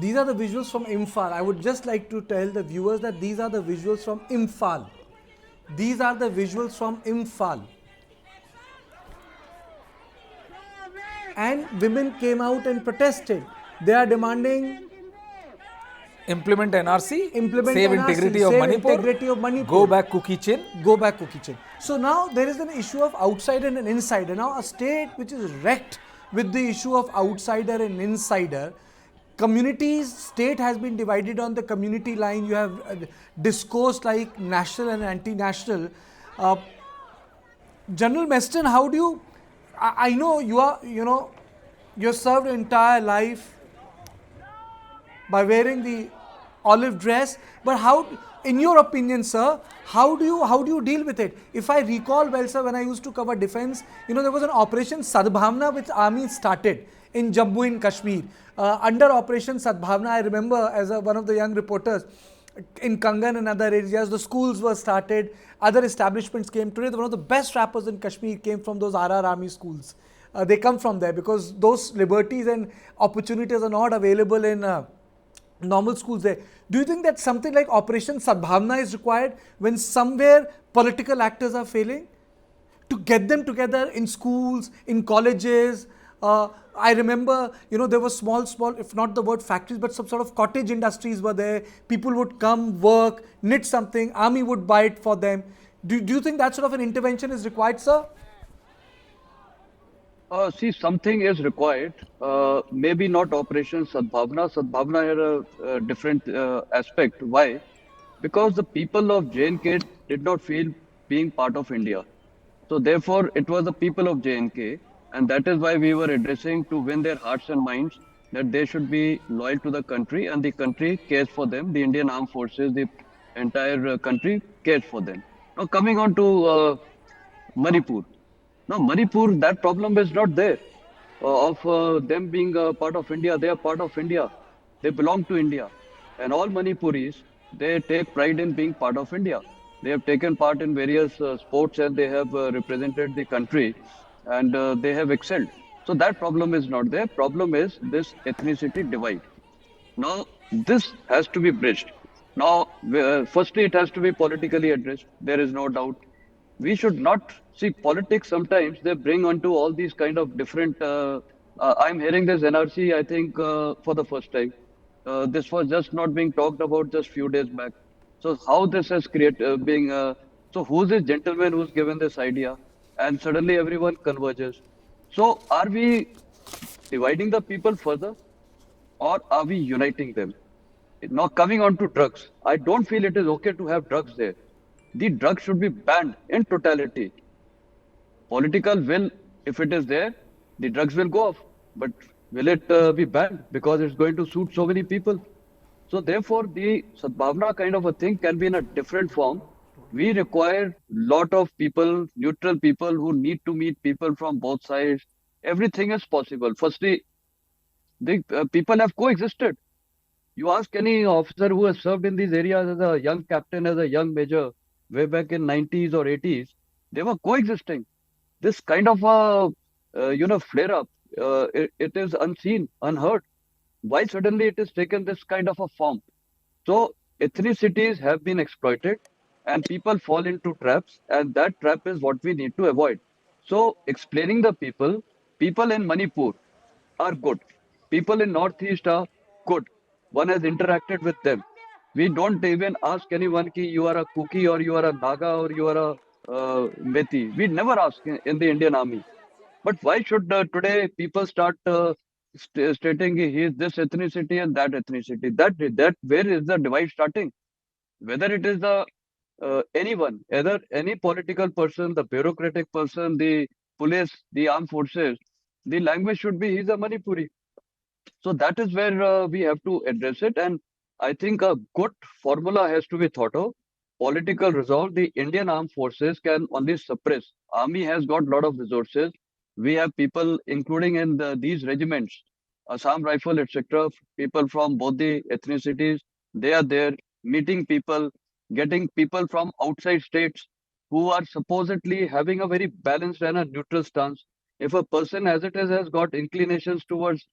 These are the visuals from Imphal. I would just like to tell the viewers that these are the visuals from Imphal. These are the visuals from Imphal. And women came out and protested. They are demanding implement NRC, implement save NRC, integrity of save Manipur, integrity of Manipur. go back cookie chin. Go back cookie chin. So now there is an issue of outsider and insider. Now a state which is wrecked with the issue of outsider and insider, communities, state has been divided on the community line. You have discourse like national and anti-national. General Meston, how do you, I know you are, you've served your entire life by wearing the olive dress, but how, in your opinion, sir, how do you deal with it? If I recall well, sir, when I used to cover defense, there was an Operation Sadbhavna which army started in Jammu and Kashmir. Under Operation Sadbhavna, I remember as one of the young reporters, in Kangan and other areas, the schools were started, other establishments came. Today, one of the best rappers in Kashmir came from those RR army schools. They come from there because those liberties and opportunities are not available in normal schools there. Do you think that something like Operation Sadbhavna is required when somewhere political actors are failing? To get them together in schools, in colleges. I remember, there were small, if not the word factories, but some sort of cottage industries were there. People would come, work, knit something, army would buy it for them. Do you think that sort of an intervention is required, sir? See, something is required. Maybe not Operation Sadbhavna. Sadbhavna had a different aspect. Why? Because the people of J&K did not feel being part of India. So therefore, it was the people of J&K, and that is why we were addressing to win their hearts and minds that they should be loyal to the country, and the country cares for them. The Indian Armed Forces, the entire country cares for them. Now, coming on to Manipur. Now, Manipur, that problem is not there of them being a part of India. They are part of India. They belong to India. And all Manipuris, they take pride in being part of India. They have taken part in various sports and they have represented the country and they have excelled. So that problem is not there. Problem is this ethnicity divide. Now, this has to be bridged. Now, firstly, it has to be politically addressed. There is no doubt. We should not see politics. Sometimes they bring onto all these kind of different. I'm hearing this NRC, I think, for the first time. This was just not being talked about just few days back. So how this has created being. So who's this gentleman who's given this idea? And suddenly everyone converges. So are we dividing the people further? Or are we uniting them? Now, coming on to drugs, I don't feel it is okay to have drugs there. The drugs should be banned in totality. Political will, if it is there, the drugs will go off. But will it be banned because it's going to suit so many people? So therefore, the Sadbhavna kind of a thing can be in a different form. We require lot of people, neutral people who need to meet people from both sides. Everything is possible. Firstly, the people have coexisted. You ask any officer who has served in these areas as a young captain, as a young major, way back in 90s or 80s, they were coexisting. This kind of a, flare up, it is unseen, unheard. Why suddenly it is taken this kind of a form? So ethnicities have been exploited and people fall into traps, and that trap is what we need to avoid. So explaining the people in Manipur are good. People in Northeast are good. One has interacted with them. We don't even ask anyone ki you are a Kuki or you are a Naga or you are a Methi. We never ask in the Indian army. But why should today people start stating he is this ethnicity and that ethnicity? That where is the divide starting? Whether it is the anyone, either any political person, the bureaucratic person, the police, the armed forces, the language should be he's a Manipuri. So that is where we have to address it. And I think a good formula has to be thought of. Political resolve. The Indian armed forces can only suppress. Army has got a lot of resources. We have people, including in these regiments, Assam Rifle, etc. People from both the ethnicities. They are there meeting people, getting people from outside states who are supposedly having a very balanced and a neutral stance. If a person as it is has got inclinations towards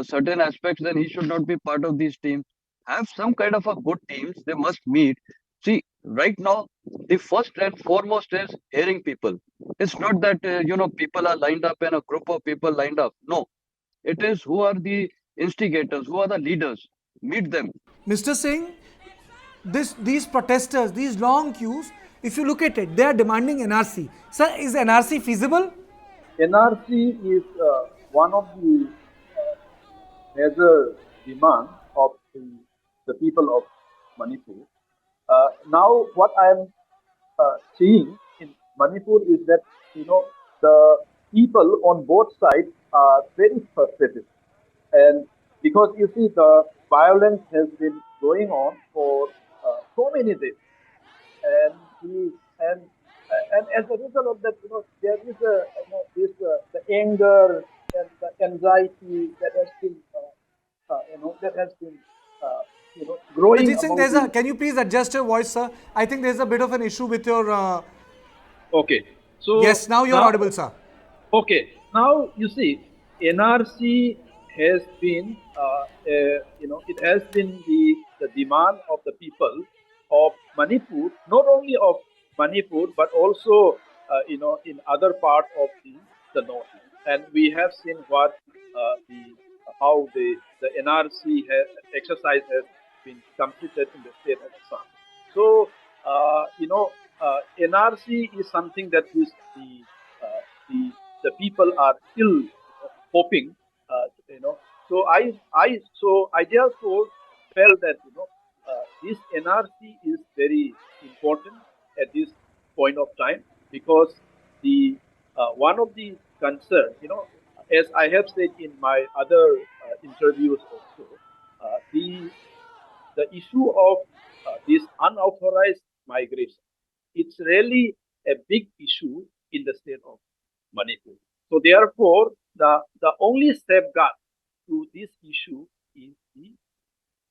certain aspects, then he should not be part of these teams. Have some kind of a good teams. They must meet. See, right now, the first and foremost is hearing people. It's not that people are lined up and a group of people lined up. No, it is who are the instigators, who are the leaders. Meet them. Mr. Singh, these protesters, these long queues, if you look at it, they are demanding NRC. Sir, is NRC feasible? NRC is one of the major demands of the people of Manipur. Now, what I am seeing in Manipur is that the people on both sides are very frustrated, and because you see the violence has been going on for so many days, and we and as a result of that, there is a this the anger and the anxiety that has been growing Ajit Singh, among the. can you please adjust your voice, sir? I think there's a bit of an issue with your. Okay, so Yes, now you're now audible, sir. okay, now you see, NRC has been, it has been the demand of the people of Manipur, not only of Manipur, but also, in other parts of the northeast. And we have seen what how the NRC exercise has been completed in the state of Assam. So, NRC is something that is the people are still hoping, So I therefore felt that this NRC is very important at this point of time, because the one of the concerns, as I have said in my other interviews also, the issue of this unauthorized migration, it's really a big issue in the state of Manipur. So therefore, the only safeguard to this issue is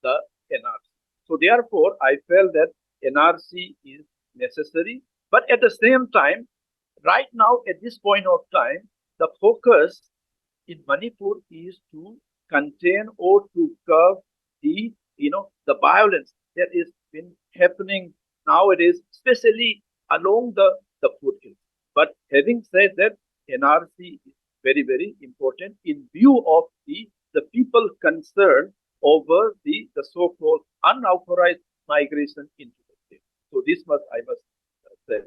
the NRC. So therefore, I felt that NRC is necessary. But at the same time, right now, at this point of time, the focus in Manipur is to contain or to curb the violence that is been happening nowadays, especially along the foothills. But having said that, NRC is very, very important in view of the people concerned over the so-called unauthorized migration into the state. So this I must say.